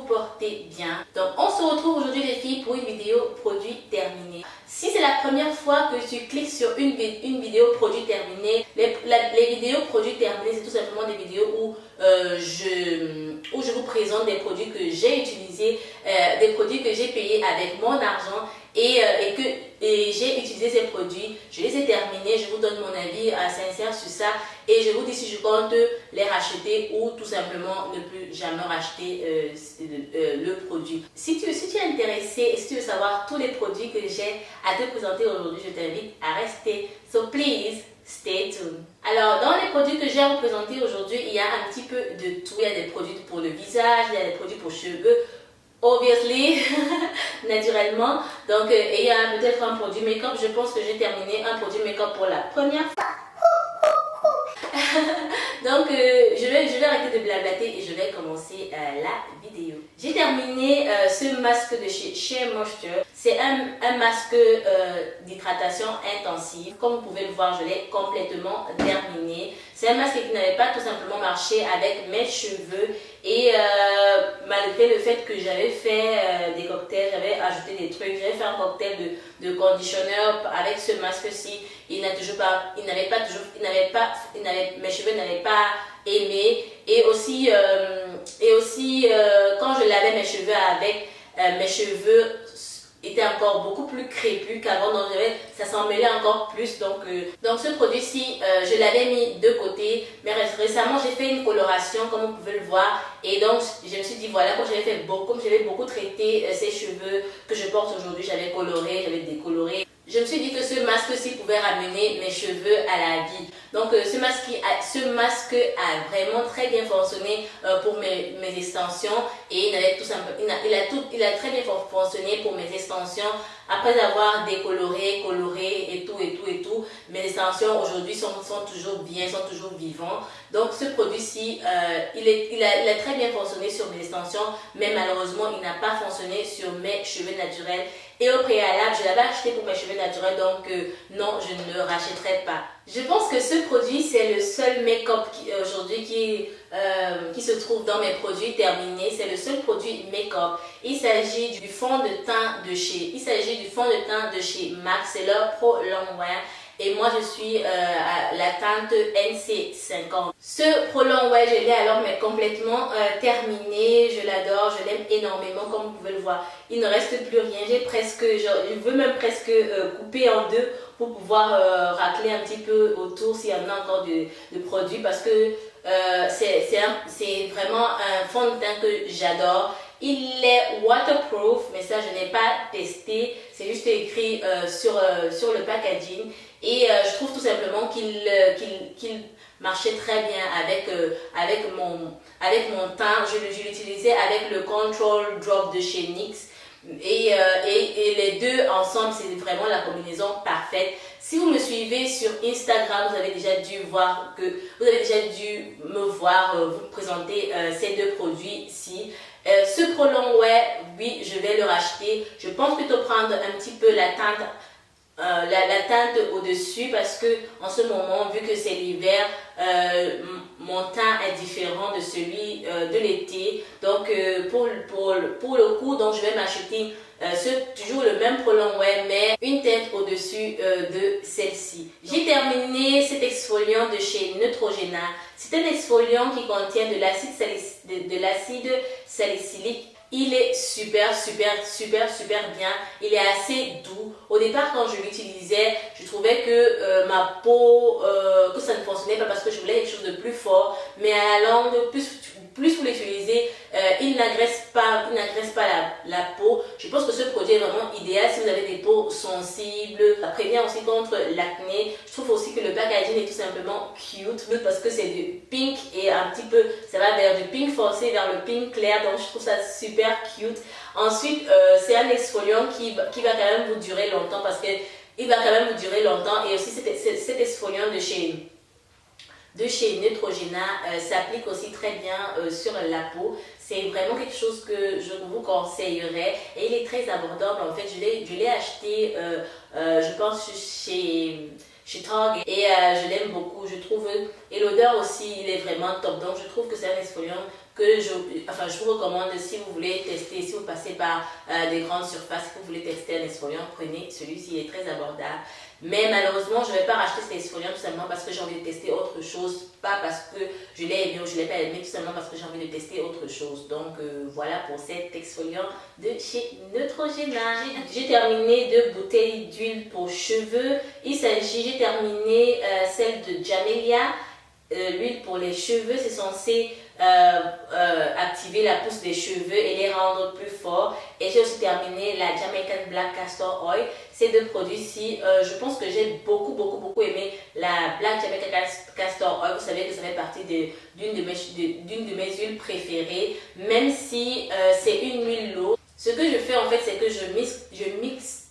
portez bien. Donc on se retrouve aujourd'hui les filles pour une vidéo produit terminé. Si c'est la première fois que tu cliques sur une vidéo produit terminé, les vidéos produits terminés, c'est tout simplement des vidéos où je vous présente des produits que j'ai utilisés, des produits que j'ai payés avec mon argent et j'ai utilisé ces produits, je les ai terminés, je vous donne mon avis sincère sur ça et je vous dis si je compte les racheter ou tout simplement ne plus jamais racheter le produit. Si tu es intéressé et si tu veux savoir tous les produits que j'ai à te présenter aujourd'hui, je t'invite à rester. So please, stay tuned. Alors, dans les produits que j'ai à vous présenter aujourd'hui, il y a un petit peu de tout. Il y a des produits pour le visage, il y a des produits pour cheveux, obviously, naturellement. Donc, et il y a peut-être un produit make-up. Je pense que j'ai terminé un produit make-up pour la première fois. Donc, je vais arrêter de blablater et je vais commencer la vidéo. J'ai terminé ce masque de chez Shea Moisture. C'est un masque d'hydratation intensive. Comme vous pouvez le voir, je l'ai complètement terminé. C'est un masque qui n'avait pas tout simplement marché avec mes cheveux. Et malgré le fait que j'avais fait des cocktails, j'avais ajouté des trucs, j'avais fait un cocktail de conditionneur avec ce masque-ci, mes cheveux n'avaient pas aimé. Et aussi quand je lavais mes cheveux avec, mes cheveux était encore beaucoup plus crépus qu'avant, donc ça s'en mêlait encore plus. Donc ce produit-ci, je l'avais mis de côté, mais récemment j'ai fait une coloration comme vous pouvez le voir, et donc je me suis dit voilà, comme j'avais beaucoup traité ces cheveux que je porte aujourd'hui, j'avais coloré, j'avais décoloré. Je me suis dit que ce masque-ci pouvait ramener mes cheveux à la vie. Donc ce masque a vraiment très bien fonctionné pour mes extensions et il a très bien fonctionné pour mes extensions. Après avoir décoloré, coloré et tout, mes extensions aujourd'hui sont toujours bien, sont toujours vivants. Donc ce produit-ci, il a très bien fonctionné sur mes extensions, mais malheureusement il n'a pas fonctionné sur mes cheveux naturels. Et au préalable, je l'avais acheté pour mes cheveux naturels, donc non, je ne le rachèterai pas. Je pense que ce produit, c'est le seul make-up aujourd'hui qui se trouve dans mes produits terminés. C'est le seul produit make-up. Il s'agit du fond de teint de chez MAC, c'est leur Pro Longwear. Et moi, je suis à la teinte NC50. Ce Pro Longwear, je l'ai alors mais complètement terminé. Je l'adore, je l'aime énormément comme vous pouvez le voir. Il ne reste plus rien. Je veux même presque couper en deux pour pouvoir racler un petit peu autour s'il y en a encore de produits parce que c'est vraiment un fond de teint que j'adore. Il est waterproof, mais ça je n'ai pas testé, c'est juste écrit sur le packaging et je trouve tout simplement qu'il marchait très bien avec mon teint. Je l'utilisais avec le Control Drop de chez NYX. Et les deux ensemble, c'est vraiment la combinaison parfaite. Si vous me suivez sur Instagram, vous avez déjà dû me voir vous présenter ces deux produits-ci. Ce Pro Longwear, oui, je vais le racheter. Je pense plutôt prendre un petit peu la teinte au-dessus parce que en ce moment, vu que c'est l'hiver, mon teint est différent de celui de l'été. Donc pour le coup, donc je vais m'acheter toujours le même Pro Longwear mais une teinte au-dessus de celle-ci. J'ai terminé cet exfoliant de chez Neutrogena. C'est un exfoliant qui contient de l'acide salicylique. Il est super bien, il est assez doux. Au départ quand je l'utilisais, je trouvais que ma peau, que ça ne fonctionnait pas parce que je voulais quelque chose de plus fort. Mais à la longue, plus vous l'utilisez, il n'agresse pas la peau. Je pense que ce produit est vraiment idéal si vous avez des peaux sensibles. Ça prévient aussi contre l'acné. Je trouve aussi que le packaging est tout simplement cute parce que c'est du pink et un petit peu, ça va vers du pink foncé, vers le pink clair. Donc je trouve ça super cute. Ensuite, c'est un exfoliant qui va quand même vous durer longtemps parce que il va quand même vous durer longtemps. Et aussi cet exfoliant de chez Neutrogena s'applique aussi très bien sur la peau. C'est vraiment quelque chose que je vous conseillerais et il est très abordable. En fait, je l'ai acheté, je pense, chez Target et je l'aime beaucoup, je trouve. Et l'odeur aussi, il est vraiment top. Donc, je trouve que c'est un exfoliant je vous recommande si vous voulez tester, si vous passez par des grandes surfaces, si vous voulez tester un exfoliant, prenez celui-ci, il est très abordable. Mais malheureusement, je ne vais pas racheter cet exfoliant tout simplement parce que j'ai envie de tester autre chose, pas parce que je l'ai aimé ou je ne l'ai pas aimé, tout simplement parce que j'ai envie de tester autre chose. Donc voilà pour cet exfoliant de chez Neutrogena. J'ai terminé 2 bouteilles d'huile pour cheveux. J'ai terminé celle de Jamelia. L'huile pour les cheveux, c'est censé activer la pousse des cheveux et les rendre plus forts. Et j'ai aussi terminé la Jamaican Black Castor Oil. Ces 2 produits-ci, je pense que j'ai beaucoup aimé la Black Jamaican Castor Oil. Vous savez que ça fait partie d'une de mes huiles préférées, même si c'est une huile lourde. Ce que je fais en fait, c'est que je mixe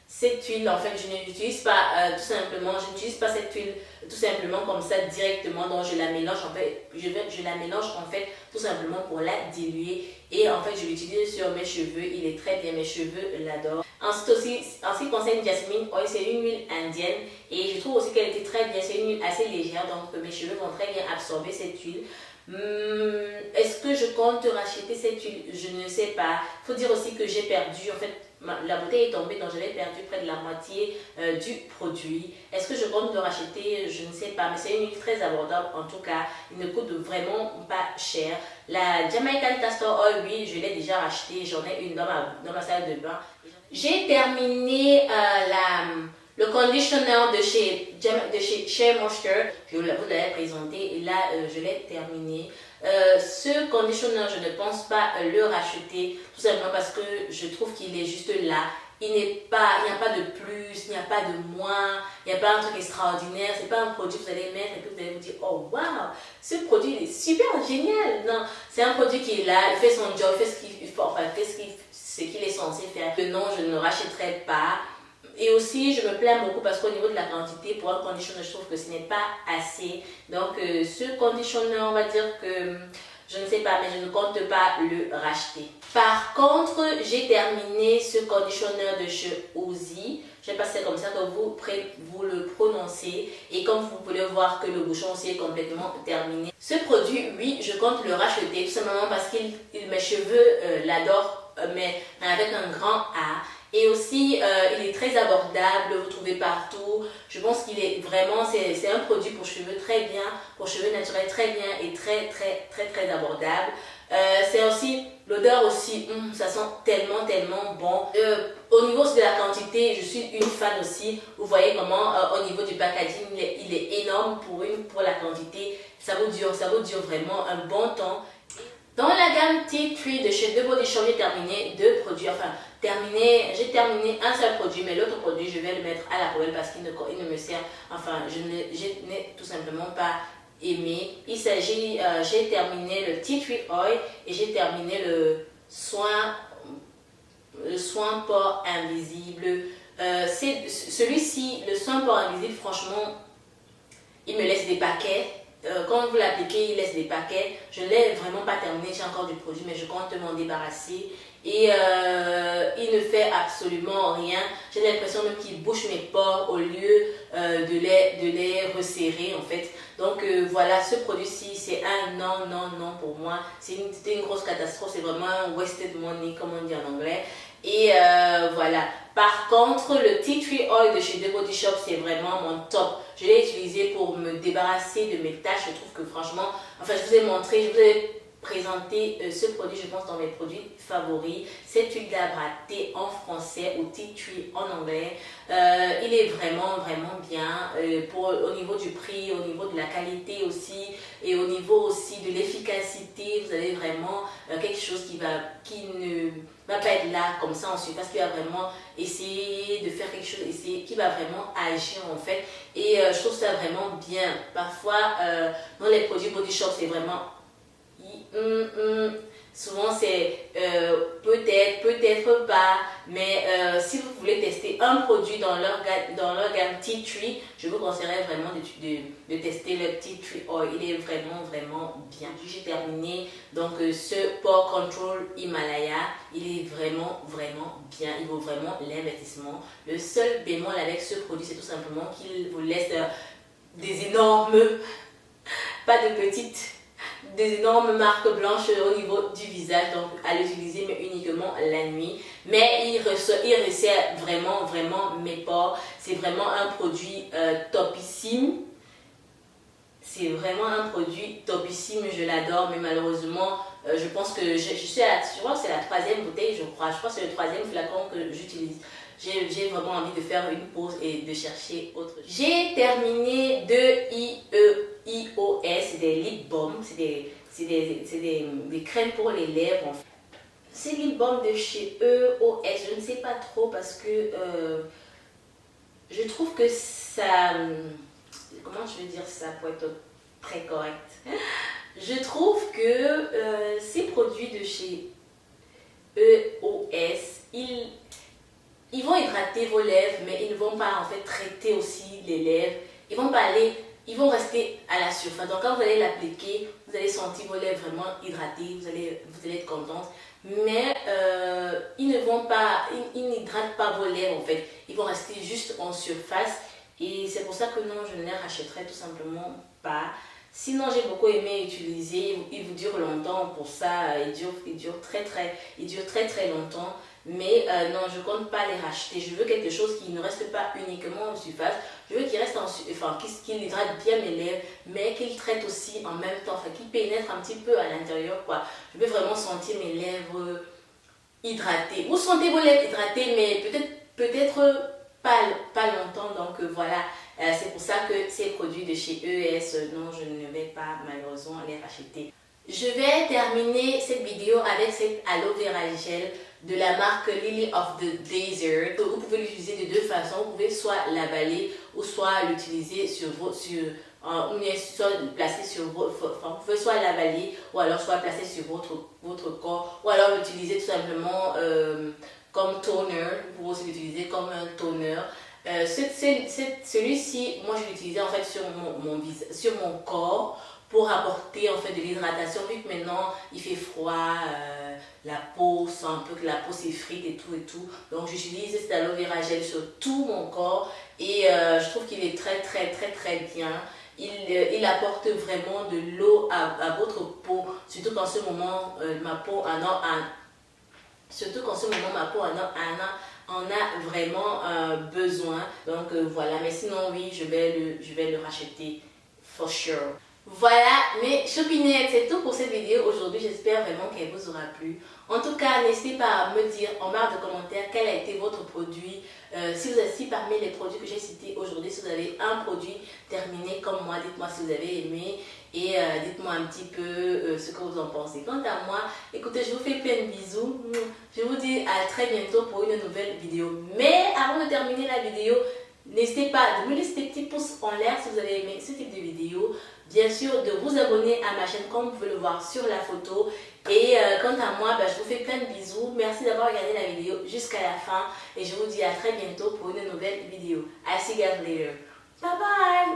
cette huile. En fait, je n'utilise pas je n'utilise pas cette huile tout simplement comme ça directement, donc je la mélange en fait, je la mélange en fait tout simplement pour la diluer, et en fait je l'utilise sur mes cheveux, il est très bien, mes cheveux l'adorent. Ensuite aussi, en ce qui concerne Jasmine Oil, c'est une huile indienne et je trouve aussi qu'elle était très bien, c'est une huile assez légère, donc mes cheveux vont très bien absorber cette huile. Est-ce que je compte racheter cette huile? Je ne sais pas. Il faut dire aussi que j'ai perdu, en fait, la bouteille est tombée, donc j'avais perdu près de la moitié du produit. Est-ce que je compte le racheter? Je ne sais pas, mais c'est une huile très abordable en tout cas. Il ne coûte vraiment pas cher. La Jamaican Castor Oil, oui, je l'ai déjà racheté. J'en ai une dans ma salle de bain. J'ai terminé le conditioner de chez Shea Moisture. Je vous l'avais présenté et là je l'ai terminé. Ce conditioner, je ne pense pas le racheter, tout simplement parce que je trouve qu'il est juste là. Il n'y a pas de plus, il n'y a pas de moins, il n'y a pas un truc extraordinaire. C'est pas un produit que vous allez mettre et puis vous allez vous dire oh waouh, ce produit il est super génial. Non, c'est un produit qui est là, il fait son job, il fait ce qu'il est censé faire. Non, je ne rachèterai pas. Et aussi, je me plains beaucoup parce qu'au niveau de la quantité, pour un conditioner, je trouve que ce n'est pas assez. Donc, ce conditioner, on va dire que je ne sais pas, mais je ne compte pas le racheter. Par contre, j'ai terminé ce conditioner de chez Aussie. Je ne sais pas si c'est comme ça que vous le prononcez. Et comme vous pouvez voir que le bouchon aussi est complètement terminé. Ce produit, oui, je compte le racheter tout simplement parce que mes cheveux l'adorent, mais avec un grand A. Et aussi, il est très abordable, vous trouvez partout. Je pense qu'il est vraiment, c'est un produit pour cheveux très bien, pour cheveux naturels très bien et très abordable. C'est aussi, l'odeur aussi, ça sent tellement bon. Au niveau de la quantité, je suis une fan aussi. Vous voyez comment au niveau du packaging, il est énorme pour la quantité. Ça vous dure vraiment un bon temps. Dans la gamme Tea Tree de chez The Body Shop, j'ai terminé 2 produits, j'ai terminé un seul produit, mais l'autre produit, je vais le mettre à la poubelle parce qu'il ne me sert, je n'ai tout simplement pas aimé. J'ai terminé le Tea Tree Oil et j'ai terminé le soin pore invisible. Celui-ci, le soin pore invisible, franchement, il me laisse des paquets. Quand vous l'appliquez, il laisse des paquets. Je ne l'ai vraiment pas terminé, j'ai encore du produit, mais je compte m'en débarrasser. Et il ne fait absolument rien. J'ai l'impression même qu'il bouche mes pores au lieu de les resserrer en fait. Donc voilà, ce produit-ci, c'est un non pour moi. C'était une grosse catastrophe, c'est vraiment un wasted money comme on dit en anglais. Et voilà. Par contre, le Tea Tree Oil de chez The Body Shop, c'est vraiment mon top. Je l'ai utilisé pour me débarrasser de mes taches. Je trouve que franchement, je vous ai montré, je vous ai présenté ce produit, je pense, dans mes produits favoris. Cette huile d'arbre à thé en français ou Tea Tree en anglais. Il est vraiment bien au niveau du prix, au niveau de la qualité aussi et au niveau aussi de l'efficacité. Vous avez vraiment quelque chose qui ne va pas être là comme ça en surface, qui va vraiment essayer de faire quelque chose, qui va vraiment agir en fait. Et je trouve ça vraiment bien. Parfois, dans les produits Body Shop, c'est vraiment souvent c'est peut-être pas, mais si vous voulez tester un produit dans leur gamme Tea Tree, je vous conseillerais vraiment de tester le Tea Tree Oil. Il est vraiment bien. J'ai terminé donc ce Pore Control Himalaya. Il est vraiment bien. Il vaut vraiment l'investissement. Le seul bémol avec ce produit, c'est tout simplement qu'il vous laisse des énormes, pas de petites des énormes marques blanches au niveau du visage, donc à l'utiliser mais uniquement la nuit. Mais il resserre vraiment mes pores. C'est vraiment un produit topissime. C'est vraiment un produit topissime, je l'adore, mais malheureusement, je pense que je crois que c'est la troisième bouteille, je crois que c'est le troisième flacon que j'utilise. J'ai vraiment envie de faire une pause et de chercher autre chose. J'ai terminé de IOS, c'est des lip balms, c'est des crèmes pour les lèvres en fait. Ces lip balms de chez EOS, je ne sais pas trop parce que je trouve que ça... Comment je vais dire ça pour être très correct? Je trouve que ces produits de chez EOS, ils vont hydrater vos lèvres, mais ils ne vont pas en fait traiter aussi les lèvres. Ils vont rester à la surface. Donc quand vous allez l'appliquer, vous allez sentir vos lèvres vraiment hydratées, vous allez être contente. Mais ils n'hydratent pas vos lèvres en fait. Ils vont rester juste en surface. Et c'est pour ça que non, je ne les rachèterai tout simplement pas. Sinon, j'ai beaucoup aimé utiliser. Il vous dure longtemps pour ça. Il dure très longtemps. Mais non, je ne compte pas les racheter. Je veux quelque chose qui ne reste pas uniquement en surface. Je veux qu'il reste qu'il hydrate bien mes lèvres, mais qu'il traite aussi en même temps. Enfin, qu'il pénètre un petit peu à l'intérieur, quoi. Je veux vraiment sentir mes lèvres hydratées. Vous sentez vos lèvres hydratées, mais peut-être pas longtemps. Donc voilà. C'est pour ça que ces produits de chez ES, non, je ne vais pas malheureusement les racheter. Je vais terminer cette vidéo avec cette aloe vera gel de la marque Lily of the Desert. Vous pouvez l'utiliser de deux façons. Vous pouvez soit l'avaler ou soit l'utiliser vous pouvez soit l'avaler ou alors soit placer sur votre corps ou alors l'utiliser tout simplement comme toner. Vous pouvez aussi l'utiliser comme un toner. Celui-ci, moi je l'utilisais en fait sur mon corps pour apporter en fait de l'hydratation, vu que maintenant il fait froid, la peau sent un peu que la peau s'effrite et tout. Donc j'utilise cet aloe vera gel sur tout mon corps et je trouve qu'il est très bien. Il apporte vraiment de l'eau à votre peau, surtout qu'en ce moment ma peau en a vraiment besoin. Donc voilà, mais sinon oui, je vais le racheter for sure. Voilà, mes chopinettes, c'est tout pour cette vidéo aujourd'hui. J'espère vraiment qu'elle vous aura plu. En tout cas, n'hésitez pas à me dire en barre de commentaires quel a été votre produit. Si parmi les produits que j'ai cités aujourd'hui, si vous avez un produit terminé comme moi, dites-moi si vous avez aimé et dites-moi un petit peu ce que vous en pensez. Quant à moi, écoutez, je vous fais plein de bisous. Je vous dis à très bientôt pour une nouvelle vidéo. Mais avant de terminer la vidéo, n'hésitez pas de me laisser des petits pouces en l'air si vous avez aimé ce type de vidéo. Bien sûr, de vous abonner à ma chaîne comme vous pouvez le voir sur la photo. Et quant à moi, je vous fais plein de bisous. Merci d'avoir regardé la vidéo jusqu'à la fin. Et je vous dis à très bientôt pour une nouvelle vidéo. I see you guys later. Bye bye.